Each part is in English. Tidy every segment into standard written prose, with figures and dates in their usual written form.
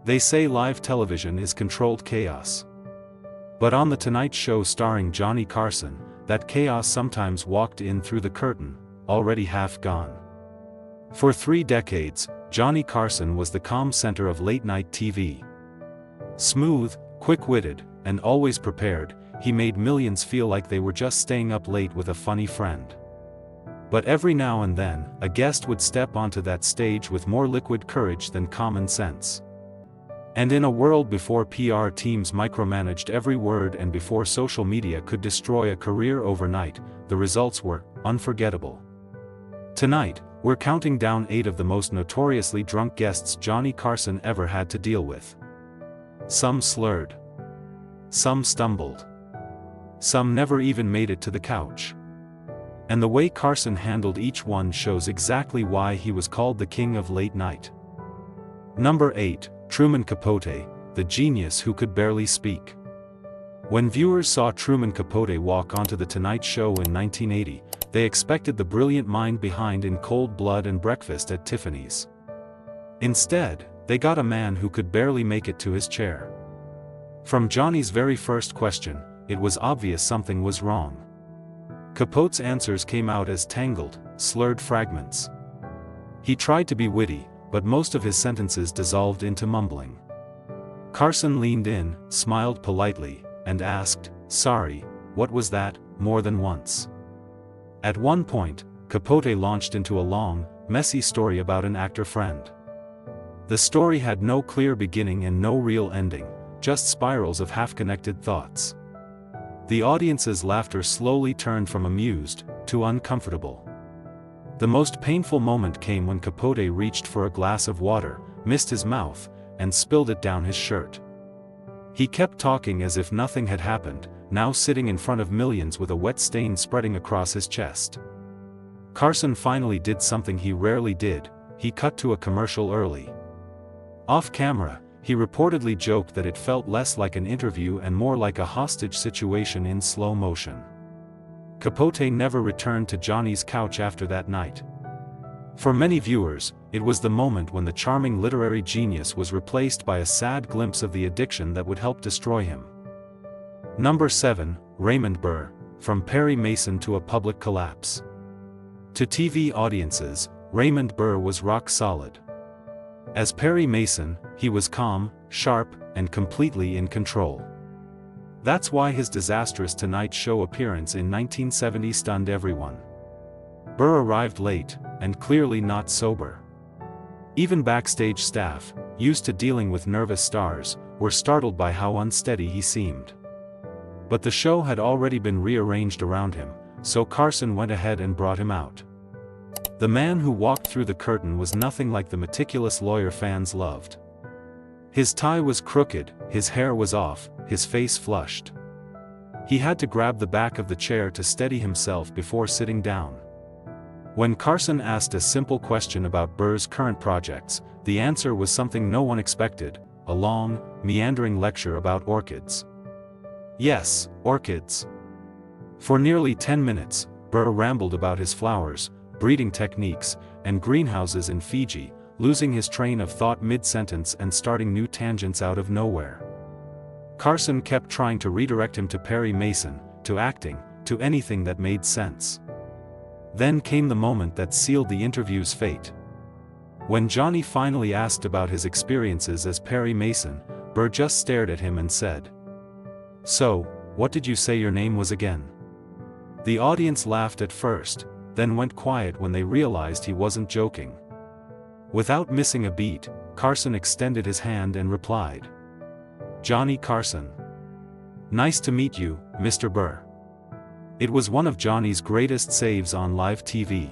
They say live television is controlled chaos. But on The Tonight Show starring Johnny Carson, that chaos sometimes walked in through the curtain, already half gone. For 3 decades, Johnny Carson was the calm center of late-night TV. Smooth, quick-witted, and always prepared, he made millions feel like they were just staying up late with a funny friend. But every now and then, a guest would step onto that stage with more liquid courage than common sense. And in a world before PR teams micromanaged every word and before social media could destroy a career overnight, the results were unforgettable. Tonight, we're counting down 8 of the most notoriously drunk guests Johnny Carson ever had to deal with. Some slurred. Some stumbled. Some never even made it to the couch. And the way Carson handled each one shows exactly why he was called the king of late night. Number 8, Truman Capote, the genius who could barely speak. When viewers saw Truman Capote walk onto The Tonight Show in 1980, they expected the brilliant mind behind In Cold Blood and Breakfast at Tiffany's. Instead, they got a man who could barely make it to his chair. From Johnny's very first question, it was obvious something was wrong. Capote's answers came out as tangled, slurred fragments. He tried to be witty, but most of his sentences dissolved into mumbling. Carson leaned in, smiled politely, and asked, "Sorry, what was that?" more than once. At one point, Capote launched into a long, messy story about an actor friend. The story had no clear beginning and no real ending, just spirals of half-connected thoughts. The audience's laughter slowly turned from amused to uncomfortable. The most painful moment came when Capote reached for a glass of water, missed his mouth, and spilled it down his shirt. He kept talking as if nothing had happened, now sitting in front of millions with a wet stain spreading across his chest. Carson finally did something he rarely did, he cut to a commercial early. Off camera, he reportedly joked that it felt less like an interview and more like a hostage situation in slow motion. Capote never returned to Johnny's couch after that night. For many viewers, it was the moment when the charming literary genius was replaced by a sad glimpse of the addiction that would help destroy him. Number 7, Raymond Burr, from Perry Mason to a public collapse. To TV audiences, Raymond Burr was rock solid. As Perry Mason, he was calm, sharp, and completely in control. That's why his disastrous Tonight Show appearance in 1970 stunned everyone. Burr arrived late, and clearly not sober. Even backstage staff, used to dealing with nervous stars, were startled by how unsteady he seemed. But the show had already been rearranged around him, so Carson went ahead and brought him out. The man who walked through the curtain was nothing like the meticulous lawyer fans loved. His tie was crooked, his hair was off, his face flushed. He had to grab the back of the chair to steady himself before sitting down. When Carson asked a simple question about Burr's current projects, the answer was something no one expected, a long, meandering lecture about orchids. Yes, orchids. For nearly 10 minutes, Burr rambled about his flowers, breeding techniques, and greenhouses in Fiji, losing his train of thought mid-sentence and starting new tangents out of nowhere. Carson kept trying to redirect him to Perry Mason, to acting, to anything that made sense. Then came the moment that sealed the interview's fate. When Johnny finally asked about his experiences as Perry Mason, Burr just stared at him and said, "So, what did you say your name was again?" The audience laughed at first, then went quiet when they realized he wasn't joking. Without missing a beat, Carson extended his hand and replied, "Johnny Carson. Nice to meet you, Mr. Burr." It was one of Johnny's greatest saves on live TV.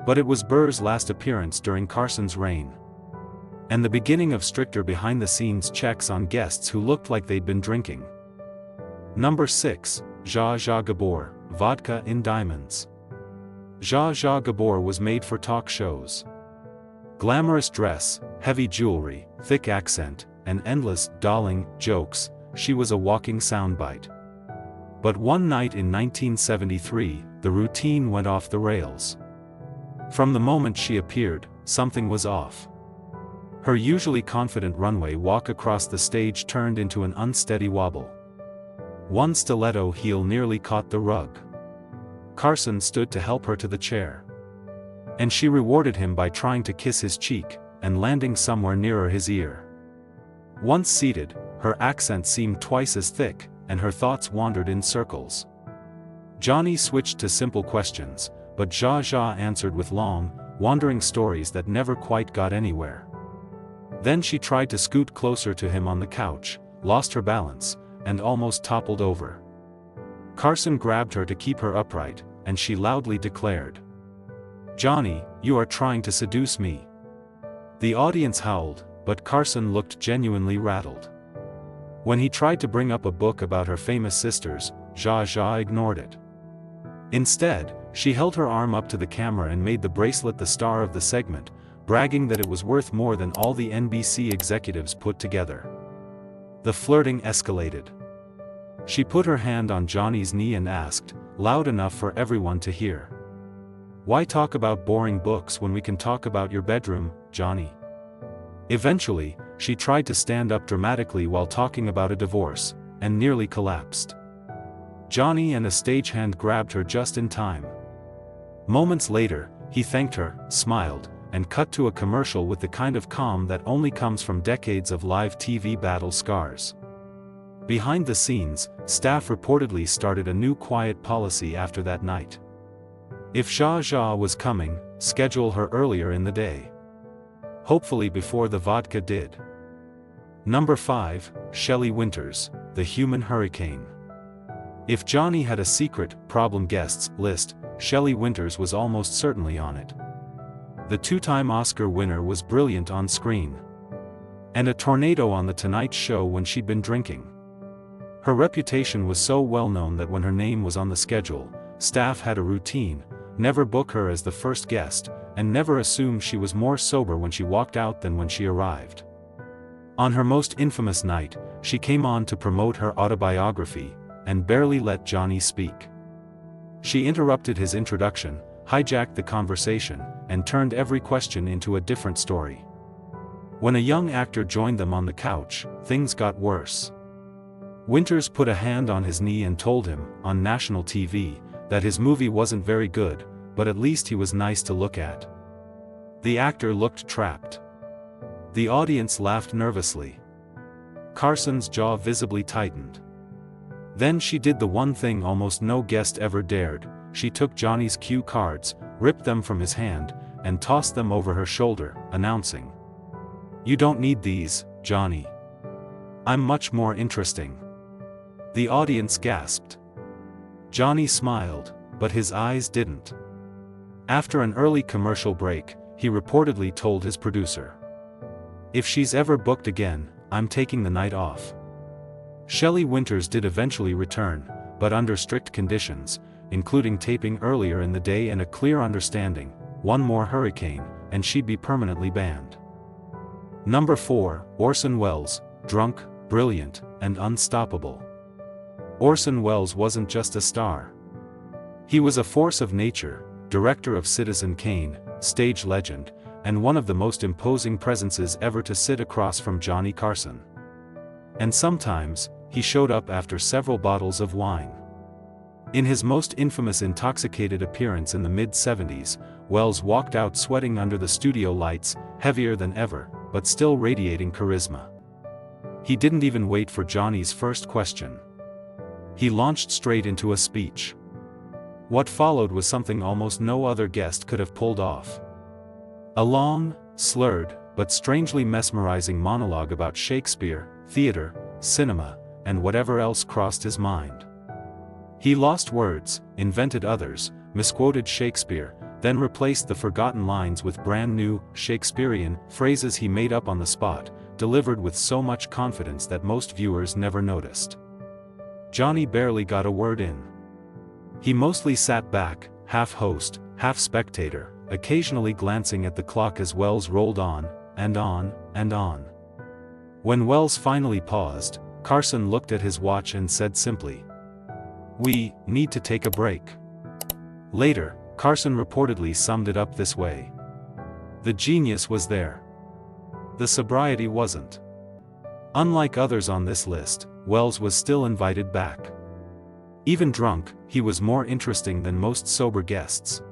But it was Burr's last appearance during Carson's reign. And the beginning of stricter behind-the-scenes checks on guests who looked like they'd been drinking. Number 6, Zsa Zsa Gabor, Vodka in Diamonds. Zsa Zsa Gabor was made for talk shows. Glamorous dress, heavy jewelry, thick accent, and endless, darling, jokes, she was a walking soundbite. But one night in 1973, the routine went off the rails. From the moment she appeared, something was off. Her usually confident runway walk across the stage turned into an unsteady wobble. One stiletto heel nearly caught the rug. Carson stood to help her to the chair. And she rewarded him by trying to kiss his cheek, and landing somewhere nearer his ear. Once seated, her accent seemed twice as thick, and her thoughts wandered in circles. Johnny switched to simple questions, but Zsa Zsa answered with long, wandering stories that never quite got anywhere. Then she tried to scoot closer to him on the couch, lost her balance, and almost toppled over. Carson grabbed her to keep her upright, and she loudly declared, "Johnny, you are trying to seduce me." The audience howled, but Carson looked genuinely rattled. When he tried to bring up a book about her famous sisters, Zsa Zsa ignored it. Instead, she held her arm up to the camera and made the bracelet the star of the segment, bragging that it was worth more than all the NBC executives put together. The flirting escalated. She put her hand on Johnny's knee and asked, loud enough for everyone to hear, "Why talk about boring books when we can talk about your bedroom, Johnny?" Eventually, she tried to stand up dramatically while talking about a divorce, and nearly collapsed. Johnny and a stagehand grabbed her just in time. Moments later, he thanked her, smiled, and cut to a commercial with the kind of calm that only comes from decades of live TV battle scars. Behind the scenes, staff reportedly started a new quiet policy after that night. If Zsa Zsa was coming, schedule her earlier in the day. Hopefully before the vodka did. Number 5, Shelley Winters, the human hurricane. If Johnny had a secret, problem guests list, Shelley Winters was almost certainly on it. The two-time Oscar winner was brilliant on screen. And a tornado on The Tonight Show when she'd been drinking. Her reputation was so well known that when her name was on the schedule, staff had a routine: never book her as the first guest, and never assume she was more sober when she walked out than when she arrived. On her most infamous night, she came on to promote her autobiography, and barely let Johnny speak. She interrupted his introduction, hijacked the conversation, and turned every question into a different story. When a young actor joined them on the couch, things got worse. Winters put a hand on his knee and told him, on national TV, that his movie wasn't very good, but at least he was nice to look at. The actor looked trapped. The audience laughed nervously. Carson's jaw visibly tightened. Then she did the one thing almost no guest ever dared: she took Johnny's cue cards, ripped them from his hand, and tossed them over her shoulder, announcing, "You don't need these, Johnny. I'm much more interesting." The audience gasped. Johnny smiled, but his eyes didn't. After an early commercial break, he reportedly told his producer, "If she's ever booked again, I'm taking the night off." Shelley Winters did eventually return, but under strict conditions, including taping earlier in the day and a clear understanding: one more hurricane, and she'd be permanently banned. Number 4, Orson Welles, drunk, brilliant, and unstoppable. Orson Welles wasn't just a star. He was a force of nature, director of Citizen Kane, stage legend, and one of the most imposing presences ever to sit across from Johnny Carson. And sometimes, he showed up after several bottles of wine. In his most infamous intoxicated appearance in the mid-70s, Welles walked out sweating under the studio lights, heavier than ever, but still radiating charisma. He didn't even wait for Johnny's first question. He launched straight into a speech. What followed was something almost no other guest could have pulled off. A long, slurred, but strangely mesmerizing monologue about Shakespeare, theater, cinema, and whatever else crossed his mind. He lost words, invented others, misquoted Shakespeare, then replaced the forgotten lines with brand new, Shakespearean phrases he made up on the spot, delivered with so much confidence that most viewers never noticed. Johnny barely got a word in. He mostly sat back, half host, half spectator, occasionally glancing at the clock as Welles rolled on, and on, and on. When Welles finally paused, Carson looked at his watch and said simply, "We need to take a break." Later, Carson reportedly summed it up this way: "The genius was there. the sobriety wasn't. Unlike others on this list, Welles was still invited back. Even drunk, he was more interesting than most sober guests.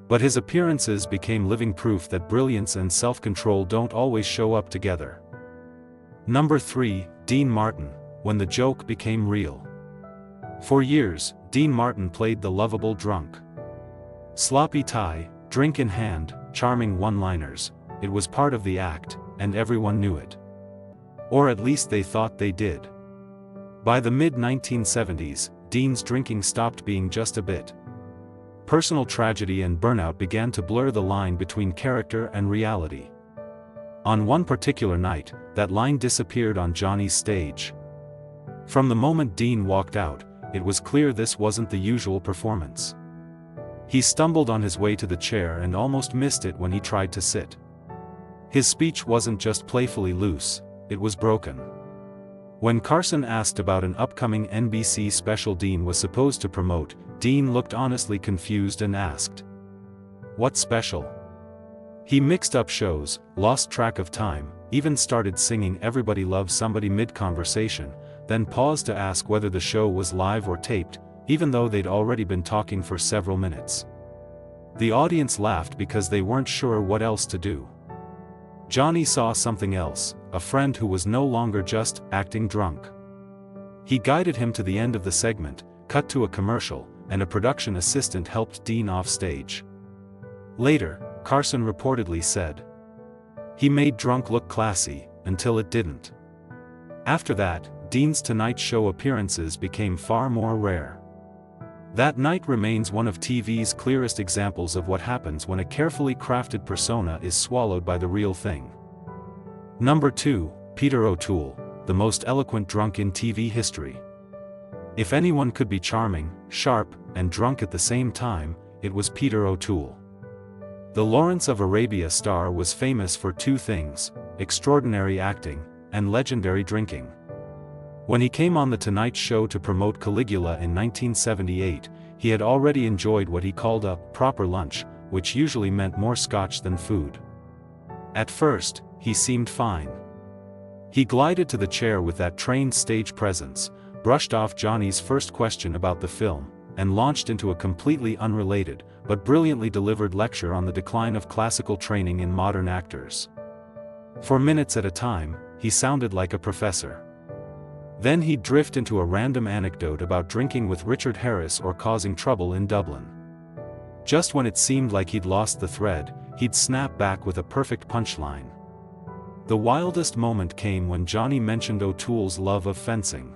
But his appearances became living proof that brilliance and self-control don't always show up together. Number 3, Dean Martin, when the joke became real. For years, Dean Martin played the lovable drunk. Sloppy tie, drink in hand, charming one-liners, it was part of the act, and everyone knew it. Or at least they thought they did. By the mid-1970s, Dean's drinking stopped being just a bit. Personal tragedy and burnout began to blur the line between character and reality. On one particular night, that line disappeared on Johnny's stage. From the moment Dean walked out, it was clear this wasn't the usual performance. He stumbled on his way to the chair and almost missed it when he tried to sit. His speech wasn't just playfully loose, it was broken. When Carson asked about an upcoming NBC special Dean was supposed to promote, Dean looked honestly confused and asked, "What special?" He mixed up shows, lost track of time, even started singing "Everybody Loves Somebody" mid-conversation, then paused to ask whether the show was live or taped, even though they'd already been talking for several minutes. The audience laughed because they weren't sure what else to do. Johnny saw something else, a friend who was no longer just acting drunk. He guided him to the end of the segment, cut to a commercial, and a production assistant helped Dean off stage. Later, Carson reportedly said, "He made drunk look classy, until it didn't." After that, Dean's Tonight Show appearances became far more rare. That night remains one of TV's clearest examples of what happens when a carefully crafted persona is swallowed by the real thing. Number 2, Peter O'Toole, the most eloquent drunk in TV history. If anyone could be charming, sharp, and drunk at the same time, it was Peter O'Toole. The Lawrence of Arabia star was famous for two things: extraordinary acting, and legendary drinking. When he came on The Tonight Show to promote Caligula in 1978, he had already enjoyed what he called a proper lunch, which usually meant more scotch than food. At first, he seemed fine. He glided to the chair with that trained stage presence, brushed off Johnny's first question about the film, and launched into a completely unrelated, but brilliantly delivered lecture on the decline of classical training in modern actors. For minutes at a time, he sounded like a professor. Then he'd drift into a random anecdote about drinking with Richard Harris or causing trouble in Dublin. Just when it seemed like he'd lost the thread, he'd snap back with a perfect punchline. The wildest moment came when Johnny mentioned O'Toole's love of fencing.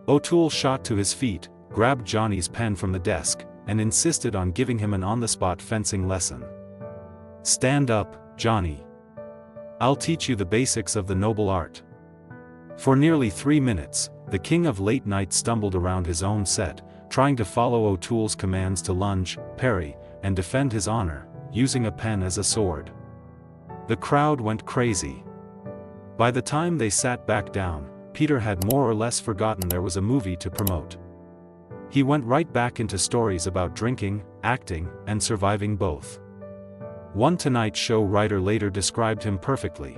O'Toole shot to his feet, grabbed Johnny's pen from the desk, and insisted on giving him an on-the-spot fencing lesson. "Stand up, Johnny. I'll teach you the basics of the noble art." For nearly 3 minutes, the king of late night stumbled around his own set, trying to follow O'Toole's commands to lunge, parry, and defend his honor, using a pen as a sword. The crowd went crazy. By the time they sat back down, Peter had more or less forgotten there was a movie to promote. He went right back into stories about drinking, acting, and surviving both. One Tonight Show writer later described him perfectly.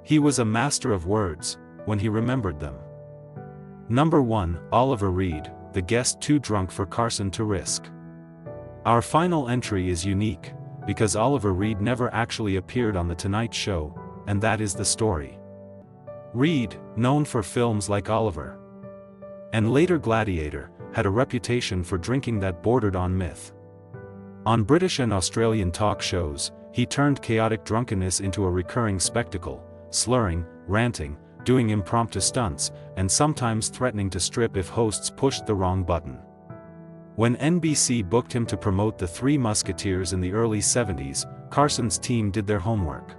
He was a master of words, when he remembered them. Number 1, Oliver Reed, the guest too drunk for Carson to risk. Our final entry is unique, because Oliver Reed never actually appeared on The Tonight Show, and that is the story. Reed, known for films like Oliver and later Gladiator, had a reputation for drinking that bordered on myth. On British and Australian talk shows, he turned chaotic drunkenness into a recurring spectacle, slurring, ranting, doing impromptu stunts, and sometimes threatening to strip if hosts pushed the wrong button. When NBC booked him to promote The Three Musketeers in the early 70s, Carson's team did their homework.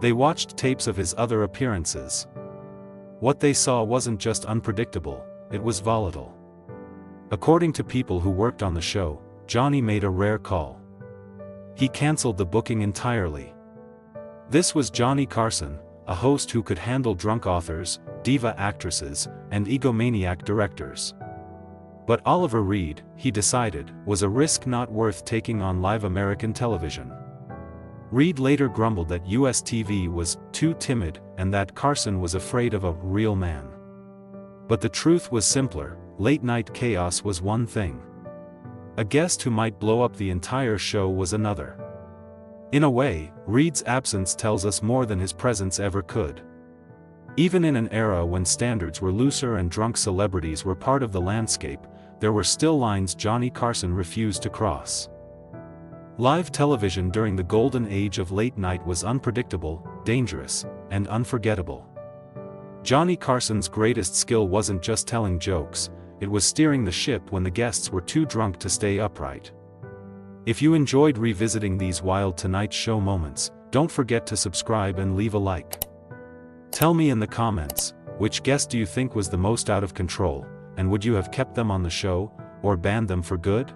They watched tapes of his other appearances. What they saw wasn't just unpredictable, it was volatile. According to people who worked on the show, Johnny made a rare call. He canceled the booking entirely. This was Johnny Carson, a host who could handle drunk authors, diva actresses, and egomaniac directors. But Oliver Reed, he decided, was a risk not worth taking on live American television. Reed later grumbled that US TV was too timid and that Carson was afraid of a real man. But the truth was simpler: late-night chaos was one thing. A guest who might blow up the entire show was another. In a way, Reed's absence tells us more than his presence ever could. Even in an era when standards were looser and drunk celebrities were part of the landscape, there were still lines Johnny Carson refused to cross. Live television during the golden age of late night was unpredictable, dangerous, and unforgettable. Johnny Carson's greatest skill wasn't just telling jokes, it was steering the ship when the guests were too drunk to stay upright. If you enjoyed revisiting these wild Tonight Show moments, don't forget to subscribe and leave a like. Tell me in the comments, which guest do you think was the most out of control, and would you have kept them on the show, or banned them for good?